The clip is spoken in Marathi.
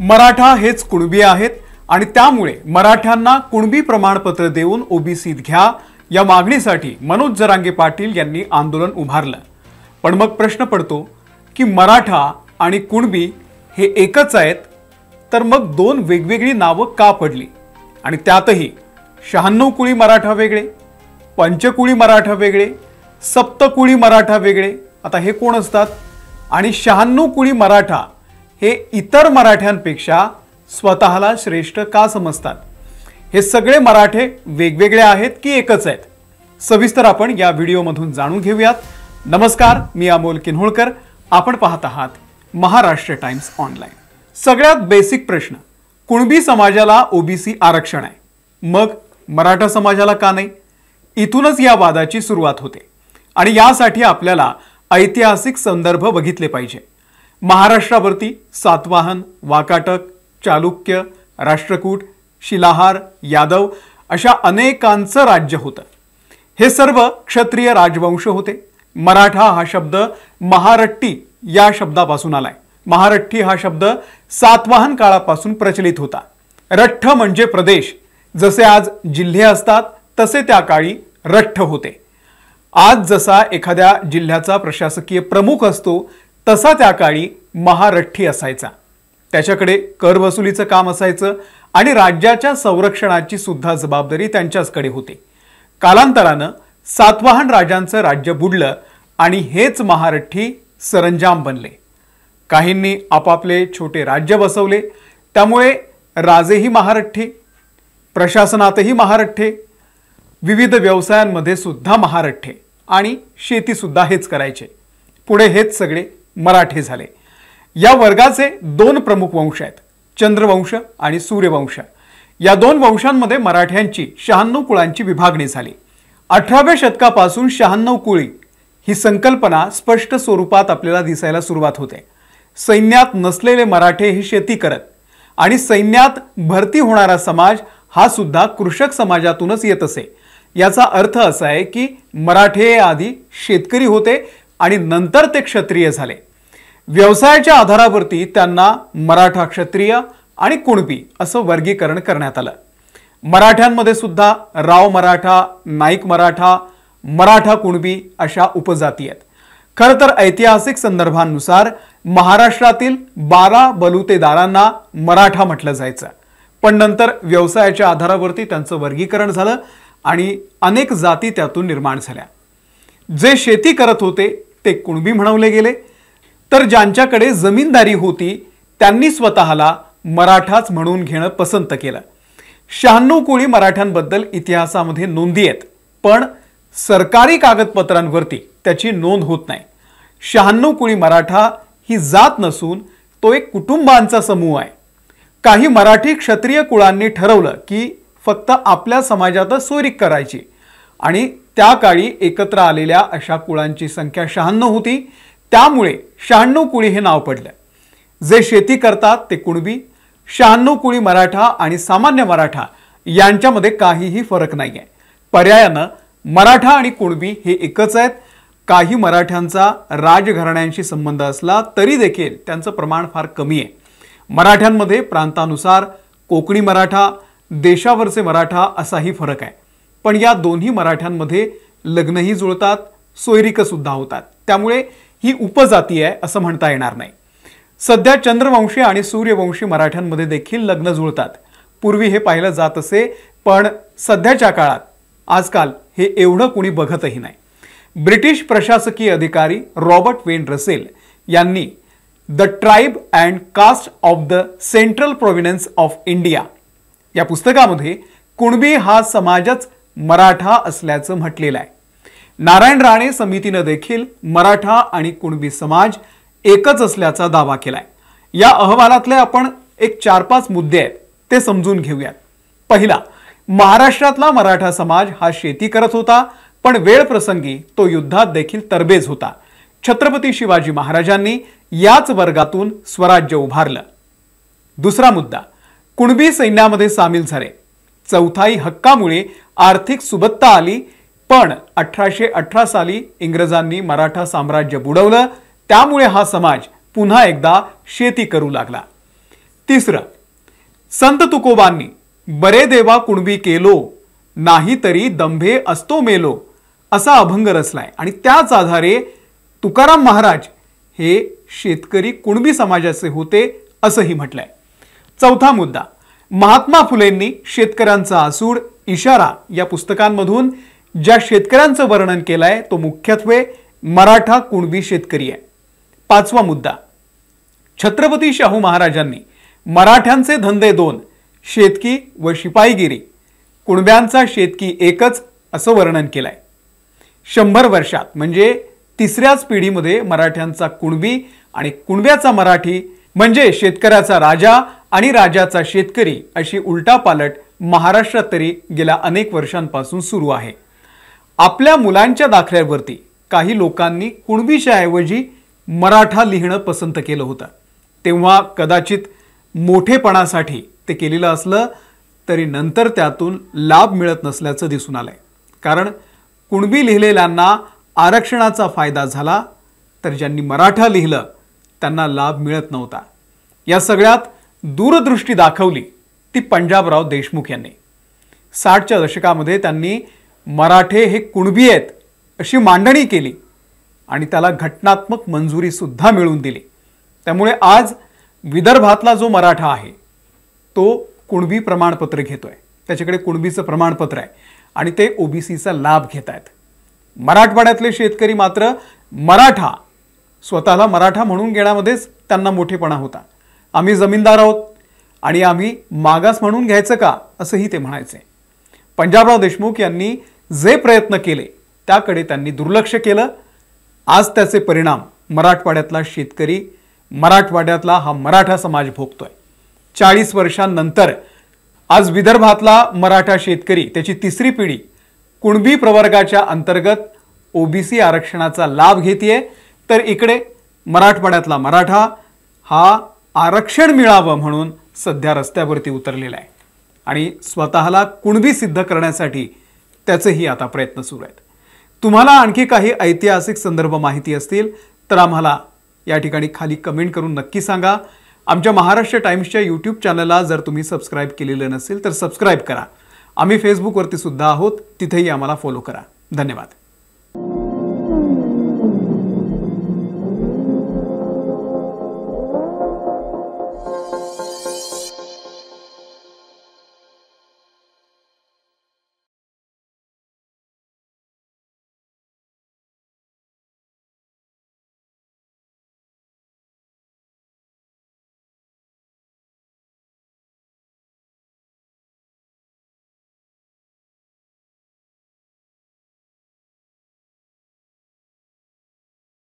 मराठा हेच कुणबी आहेत आणि त्यामुळे मराठ्यांना कुणबी प्रमाणपत्र देऊन ओबीसीत घ्या या मागणीसाठी मनोज जरांगे पाटील यांनी आंदोलन उभारलं। पण मग प्रश्न पडतो की मराठा आणि कुणबी हे एकच आहेत, तर मग दोन वेगवेगळी नावं का पडली? आणि त्यातही 96 कुळी मराठा वेगळे, पंचकुळी मराठा वेगळे, सप्तकुळी मराठा वेगळे। आता हे कोण असतात? आणि 96 कुळी मराठा हे इतर मराठ्यांपेक्षा स्वतःला श्रेष्ठ का समजतात? हे सगळे मराठे वेगवेगळे आहेत की एकच आहेत? सविस्तर आपण या व्हिडिओमधून जाणून घेऊयात। नमस्कार, मी अमोल किन्होळकर, आपण पाहत आहात महाराष्ट्र टाइम्स ऑनलाइन। सगळ्यात बेसिक प्रश्न, कुणबी समाजाला ओबीसी आरक्षण आहे, मग मराठा समाजाला का नाही? इथूनच या वादाची सुरुवात होते आणि यासाठी आपल्याला ऐतिहासिक संदर्भ बघितले पाहिजे। महाराष्ट्रावरती सातवाहन, वाकाटक, चालुक्य, राष्ट्रकूट, शिलाहार, यादव अशा अनेकांचं राज्य होतं। हे सर्व क्षत्रिय राजवंश होते। मराठा हा शब्द महारट्टी या शब्दापासून आलाय। महारट्टी हा शब्द सातवाहन काळापासून प्रचलित होता। रठ्ठ म्हणजे प्रदेश, जसे आज जिल्हे असतात तसे त्या काळी रठ्ठ होते। आज जसा एखाद्या जिल्ह्याचा प्रशासकीय प्रमुख असतो तसा त्या काळी महारठ्ठी असायचा। त्याच्याकडे कर वसुलीचं काम असायचं आणि राज्याच्या संरक्षणाची सुद्धा जबाबदारी त्यांच्याचकडे होती। कालांतरानं सातवाहन राजांचं राज्य बुडलं आणि हेच महारठ्ठी सरंजाम बनले। काहींनी आपापले छोटे राज्य बसवले, त्यामुळे राजेही महारठ्ठी, प्रशासनातही महारठ्ठे, विविध व्यवसायांमध्ये सुद्धा महारठ्ठे आणि शेती सुद्धा हेच करायचे। पुढे हेच सगळे मराठे झाले। या वर्गाचे दोन प्रमुख वंश आहेत, चंद्रवंश आणि सूर्यवंश। या दोन वंशांमध्ये मराठ्यांची 96 कुळांची विभागणी झाली। 18व्या शतकापासून 96 कुळी ही संकल्पना स्पष्ट स्वरूपात आपल्याला दिसायला सुरुवात होते। सैन्यात नसलेले मराठे हे शेती करत आणि सैन्यात भरती होणारा समाज हा सुद्धा कृषक समाजातूनच येत असे। याचा अर्थ असा आहे की मराठे आधी शेतकरी होते आणि नंतर ते क्षत्रिय झाले। व्यवसायाच्या आधारावरती त्यांना मराठा क्षत्रिय आणि कुणबी असं वर्गीकरण करण्यात आलं। मराठ्यांमध्ये सुद्धा राव मराठा, नाईक मराठा, मराठा कुणबी अशा उपजाती आहेत। खरं तर ऐतिहासिक संदर्भांनुसार महाराष्ट्रातील 12 बलुतेदारांना मराठा म्हटलं जायचं, पण नंतर व्यवसायाच्या आधारावरती त्यांचं वर्गीकरण झालं आणि अनेक जाती त्यातून निर्माण झाल्या। जे शेती करत होते ते कुणबी म्हणवले गेले, तर ज्यांच्याकडे जमीनदारी होती त्यांनी स्वतःला मराठाच म्हणून घेणं पसंत केलं। 96 कुळी मराठ्यांबद्दल इतिहासामध्ये नोंदी आहेत, पण सरकारी कागदपत्रांवरती त्याची नोंद होत नाही। 96 कुळी मराठा ही जात नसून तो एक कुटुंबांचा समूह आहे। काही मराठी क्षत्रिय कुळांनी ठरवलं की फक्त आपल्या समाजातच सोयरीक करायची आणि त्या काळी एकत्र आलेल्या अशा कुळांची संख्या 96 होती, त्यामुळे 96 कुळी हे नाव पडलं। जे शेती करतात ते कुणबी, 96 कुळी मराठा आणि सामान्य मराठा यांच्यामध्ये काहीही फरक नाहीये। पर्यायानं मराठा आणि कुणबी हे एकच आहेत। काही मराठ्यांचा राजघराण्यांशी संबंध असला तरी देखील त्यांचं प्रमाण फार कमी आहे। मराठ्यांमध्ये प्रांतानुसार कोकणी मराठा, देशावरचे मराठा असाही फरक आहे, पण या दोन्ही मराठ्यांमध्ये लग्नही जुळतात, सोयरीक सुद्धा होतात, त्यामुळे ही उपजाती आहे असं म्हणता येणार नाही। सध्या चंद्रवंशी आणि सूर्यवंशी मराठ्यांमध्ये देखील लग्न जुळतात। पूर्वी हे पाहिलं जात असे, पण सध्याच्या काळात आजकाल हे एवढं कुणी बघतही नाही। ब्रिटिश प्रशासकीय अधिकारी रॉबर्ट वेन रसेल यांनी the tribe and caste of the Central Province of India या पुस्तकामध्ये कुणबी हा समाजच मराठा असल्याचं म्हटलेलं आहे। नारायण राणे समितीने देखील मराठा आणि कुणबी समाज एकच असल्याचा दावा केलाय। या अहवालातले आपण एक 4-5 मुद्दे आहेत ते समजून घेऊयात। पहिला, महाराष्ट्रातला मराठा समाज हा शेती करत होता, पण वेळ प्रसंगी तो युद्धात देखील तरबेज होता। छत्रपती शिवाजी महाराजांनी याच वर्गातून स्वराज्य उभारलं। दुसरा मुद्दा, कुणबी सैन्यामध्ये सामील झाले। चौथाई हक्कामुळे आर्थिक सुबत्ता आली, पण 1818 साली इंग्रजांनी मराठा साम्राज्य बुडवलं, त्यामुळे हा समाज पुन्हा एकदा शेती करू लागला। तिसरं, संत तुकोबांनी बरे देवा कुणबी केलो, नाही तरी दंभे असतो मेलो असा अभंग रचलाय आणि त्याच आधारे तुकाराम महाराज हे शेतकरी कुणबी समाजाचे होते असंही म्हटलंय. चौथा मुद्दा, महात्मा फुलेंनी शेतकऱ्यांचा आसूड, इशारा या पुस्तकांमधून ज्या शेतकऱ्यांचं वर्णन केलंय तो मुख्यत्वे मराठा कुणबी शेतकरी आहे. पाचवा मुद्दा, छत्रपती शाहू महाराजांनी मराठ्यांचे धंदे दोन, शेतकी व शिपाईगिरी, कुणब्यांचा शेतकी एकच असं वर्णन केलंय. 100 वर्षात म्हणजे तिसऱ्याच पिढीमध्ये मराठ्यांचा कुणबी आणि कुणब्याचा मराठी म्हणजे शेतकऱ्याचा राजा आणि राजाचा शेतकरी अशी उलटापालट महाराष्ट्रात तरी गेल्या अनेक वर्षांपासून सुरू आहे. आपल्या मुलांच्या दाखल्यावरती काही लोकांनी कुणबीच्या ऐवजी मराठा लिहिणं पसंत केलं होतं. तेव्हा कदाचित मोठेपणासाठी ते केलेलं असलं तरी नंतर त्यातून लाभ मिळत नसल्याचं दिसून आलंय. कारण कुणबी लिहिलेल्यांना आरक्षणाचा फायदा झाला तर ज्यांनी मराठा लिहिलं त्यांना लाभ मिळत नव्हता. या सगळ्यात दूरदृष्टी दाखवली ती पंजाबराव देशमुख यांनी. 60च्या दशकामध्ये त्यांनी मराठे हे कुणबी आहेत अशी मांडणी केली आणि त्याला घटनात्मक मंजुरी सुद्धा मिळवून दिली. त्यामुळे आज विदर्भातला जो मराठा आहे तो कुणबी प्रमाणपत्र घेतोय, त्याच्याकडे कुणबीचं प्रमाणपत्र आहे आणि ते ओबीसीचा लाभ घेत आहेत. मराठवाड्यातले शेतकरी मात्र मराठा स्वतःला मराठा म्हणून घेण्यामध्येच त्यांना मोठेपणा होता. आम्ही जमीनदार आहोत आणि आम्ही मागास म्हणून घ्यायचं का असंही ते म्हणायचे. पंजाबराव देशमुख यांनी जे प्रयत्न केले त्याकडे त्यांनी दुर्लक्ष केलं. आज त्याचे परिणाम मराठवाड्यातला शेतकरी, मराठवाड्यातला हा मराठा समाज भोगतोय. 40 वर्षांनंतर आज विदर्भातला मराठा शेतकरी, त्याची तिसरी पिढी कुणबी प्रवर्गाच्या अंतर्गत ओबीसी आरक्षणाचा लाभ घेतेय, तर इकडे मराठवाड्यातला मराठा हा आरक्षण मिळावं म्हणून सध्या रस्त्यावरती उतरलेला आहे आणि स्वतःला कुणबी सिद्ध करण्यासाठी त्याचेही आता प्रयत्न सुरू आहेत. तुम्हाला आणखी काही ऐतिहासिक संदर्भ माहिती असतील तर आम्हाला या ठिकाणी खाली कमेंट करून नक्की सांगा. आमच्या महाराष्ट्र टाइम्सच्या यूट्यूब चॅनलला जर तुम्ही सबस्क्राईब केलेलं नसेल तर सबस्क्राईब करा. आम्ही फेसबुकवरती सुद्धा आहोत, तिथेही आम्हाला फॉलो करा. धन्यवाद.